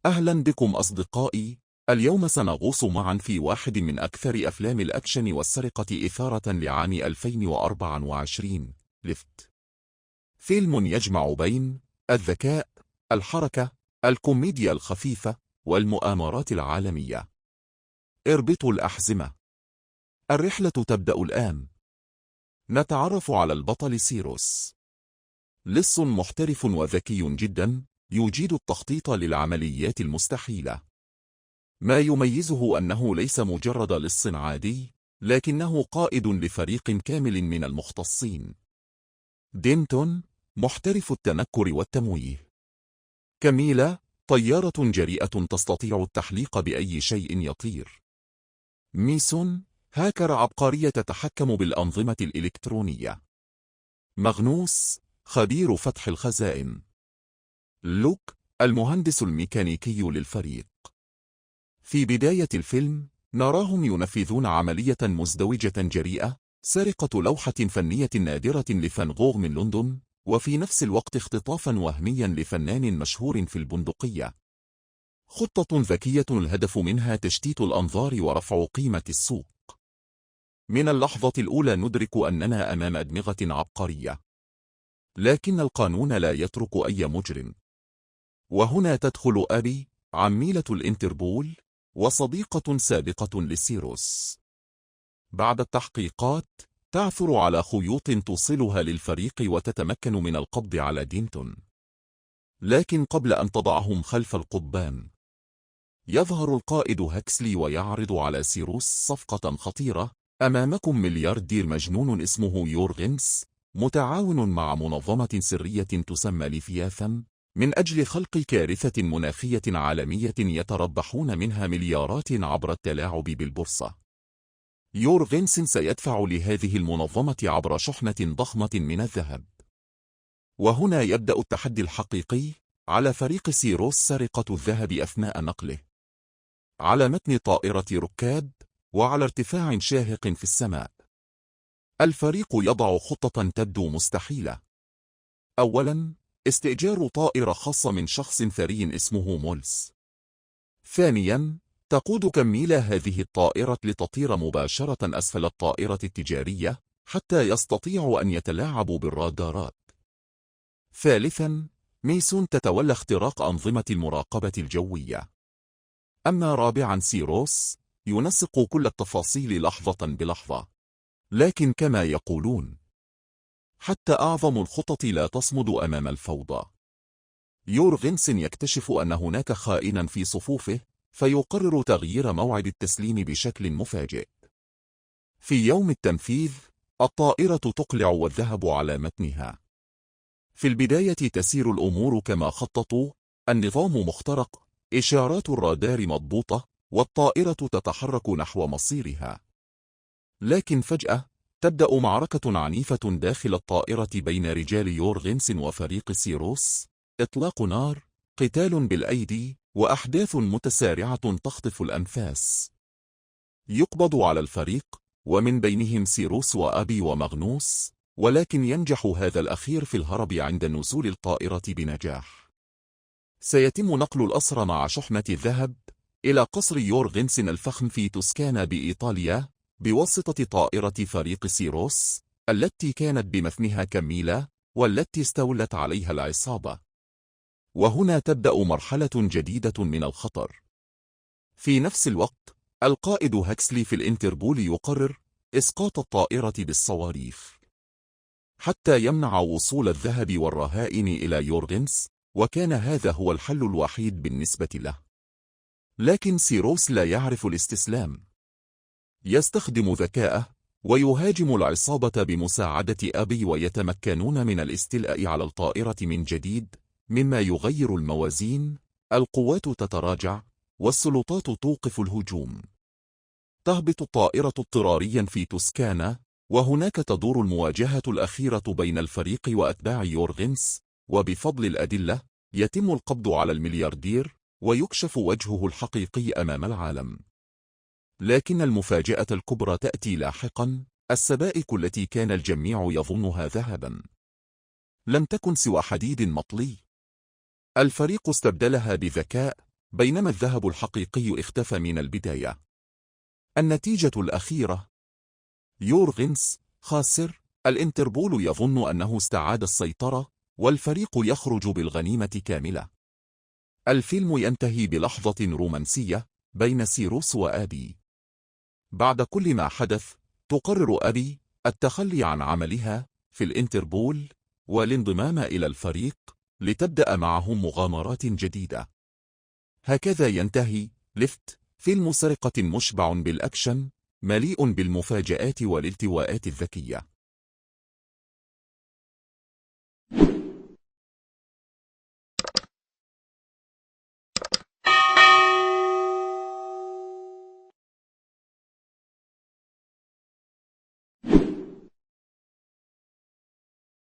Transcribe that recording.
أهلا بكم أصدقائي. اليوم سنغوص معا في واحد من أكثر أفلام الأكشن والسرقة إثارة لعام 2024 ليفت. فيلم يجمع بين الذكاء، الحركة، الكوميديا الخفيفة والمؤامرات العالمية. اربطوا الأحزمة، الرحلة تبدأ الآن. نتعرف على البطل سيروس، لص محترف وذكي جدا يجيد التخطيط للعمليات المستحيلة. ما يميزه أنه ليس مجرد لص عادي، لكنه قائد لفريق كامل من المختصين. دينتون محترف التنكر والتمويه. كاميلا طيارة جريئة تستطيع التحليق بأي شيء يطير. ميسون هاكر عبقرية تتحكم بالأنظمة الإلكترونية. مغنوس خبير فتح الخزائن. لوك المهندس الميكانيكي للفريق. في بداية الفيلم نراهم ينفذون عملية مزدوجة جريئة، سرقة لوحة فنية نادرة لفان غوغ من لندن، وفي نفس الوقت اختطافا وهميا لفنان مشهور في البندقية. خطة ذكية الهدف منها تشتيت الأنظار ورفع قيمة السوق. من اللحظة الأولى ندرك أننا أمام أدمغة عبقرية، لكن القانون لا يترك أي مجرم. وهنا تدخل أبي، عميلة الإنتربول وصديقة سابقة لسيروس. بعد التحقيقات تعثر على خيوط توصلها للفريق وتتمكن من القبض على دينتون، لكن قبل أن تضعهم خلف القضبان يظهر القائد هكسلي ويعرض على سيروس صفقة خطيرة. أمامكم ملياردير مجنون اسمه يورغنس، متعاون مع منظمة سرية تسمى ليفياثن من أجل خلق كارثة مناخية عالمية يتربحون منها مليارات عبر التلاعب بالبورصة. يورغنس سيدفع لهذه المنظمة عبر شحنة ضخمة من الذهب. وهنا يبدأ التحدي الحقيقي على فريق سيروس، سرقة الذهب أثناء نقله على متن طائرة ركاب وعلى ارتفاع شاهق في السماء. الفريق يضع خطة تبدو مستحيلة. أولاً، استئجار طائرة خاصة من شخص ثري اسمه مولس. ثانياً، تقود كاميلا هذه الطائرة لتطير مباشرة أسفل الطائرة التجارية حتى يستطيعوا أن يتلاعبوا بالرادارات. ثالثاً، ميسون تتولى اختراق أنظمة المراقبة الجوية. أما رابعاً، سيروس ينسق كل التفاصيل لحظة بلحظة. لكن كما يقولون، حتى أعظم الخطط لا تصمد أمام الفوضى. يورغنس يكتشف أن هناك خائنا في صفوفه، فيقرر تغيير موعد التسليم بشكل مفاجئ. في يوم التنفيذ الطائرة تقلع والذهب على متنها. في البداية تسير الأمور كما خططوا، النظام مخترق، إشارات الرادار مضبوطة، والطائرة تتحرك نحو مصيرها. لكن فجأة تبدأ معركة عنيفة داخل الطائرة بين رجال يورغنس وفريق سيروس. إطلاق نار، قتال بالأيدي، وأحداث متسارعة تخطف الأنفاس. يقبض على الفريق، ومن بينهم سيروس وأبي ومغنوس، ولكن ينجح هذا الأخير في الهرب عند نزول الطائرة بنجاح. سيتم نقل الأسرى مع شحنة الذهب إلى قصر يورغنس الفخم في توسكانا بإيطاليا بواسطة طائرة فريق سيروس التي كانت بمثنها كاميلا والتي استولت عليها العصابة. وهنا تبدأ مرحلة جديدة من الخطر. في نفس الوقت القائد هكسلي في الإنتربول يقرر إسقاط الطائرة بالصواريخ حتى يمنع وصول الذهب والرهائن إلى يورغنس، وكان هذا هو الحل الوحيد بالنسبة له. لكن سيروس لا يعرف الاستسلام. يستخدم ذكاءه ويهاجم العصابة بمساعدة أبي، ويتمكنون من الاستيلاء على الطائرة من جديد، مما يغير الموازين. القوات تتراجع والسلطات توقف الهجوم. تهبط الطائرة اضطراريا في توسكانا، وهناك تدور المواجهة الأخيرة بين الفريق وأتباع يورغنس، وبفضل الأدلة يتم القبض على الملياردير ويكشف وجهه الحقيقي أمام العالم. لكن المفاجأة الكبرى تأتي لاحقا. السبائك التي كان الجميع يظنها ذهبا لم تكن سوى حديد مطلي. الفريق استبدلها بذكاء بينما الذهب الحقيقي اختفى من البداية. النتيجة الأخيرة: يورغنز خاسر. الانتربول يظن أنه استعاد السيطرة، والفريق يخرج بالغنيمة كاملة. الفيلم ينتهي بلحظة رومانسية بين سيروس وآبي. بعد كل ما حدث، تقرر أبي التخلي عن عملها في الانتربول والانضمام إلى الفريق لتبدأ معهم مغامرات جديدة. هكذا ينتهي ليفت، فيلم سرقة مشبع بالأكشن، مليء بالمفاجآت والالتواءات الذكية.